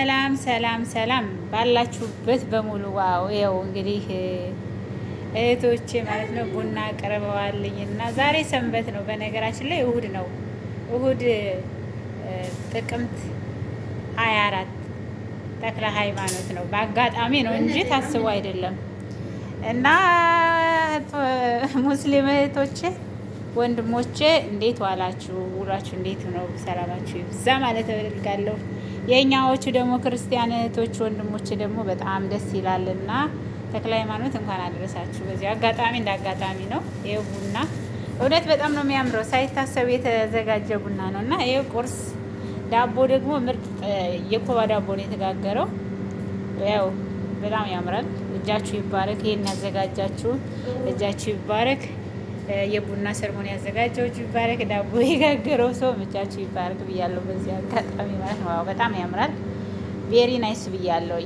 ሰላም ሰላም ሰላም ባላችሁበት በሙሉ ዋው። ይኸው እንግዲህ እህቶቼ ማለት ነው ቡና ቀርበዋልኝ እና ዛሬ ሰንበት ነው። በነገራችን ላይ እሁድ ነው። እሁድ ጥቅምት 24 ተክለ ሃይማኖት ነው። በአጋጣሚ ነው እንጂ ታስቦ አይደለም። እና ሙስሊም እህቶቼ ወንድሞቼ እንዴት ዋላችሁ? ውሏችሁ እንዴት ነው? ሰላማችሁ ይብዛ ማለት እፈልጋለሁ። የእኛዎቹ ደግሞ ክርስቲያን እህቶች ወንድሞቼ ደግሞ በጣም ደስ ይላልና ተክለ ሃይማኖት እንኳን አደረሳችሁ። በዚህ አጋጣሚ እንደ አጋጣሚ ነው። ይኸው ቡና እውነት በጣም ነው የሚያምረው። ሳይታሰብ የተዘጋጀ ቡና ነው እና ይኸው ቁርስ፣ ዳቦ ደግሞ ምርጥ የኮባ ዳቦ ነው የተጋገረው። ያው በጣም ያምራል። እጃችሁ ይባረክ። ይሄን ያዘጋጃችሁ እጃችሁ ይባረክ። የቡና ሰርሞን ያዘጋጀው እጁ ይባረክ። ዳቦ የጋገረው ሰው እጃችሁ ይባረክ ብያለሁ። በዚህ አጋጣሚ ማለት ነው። በጣም ያምራል። ቬሪ ናይስ ብያለሁ።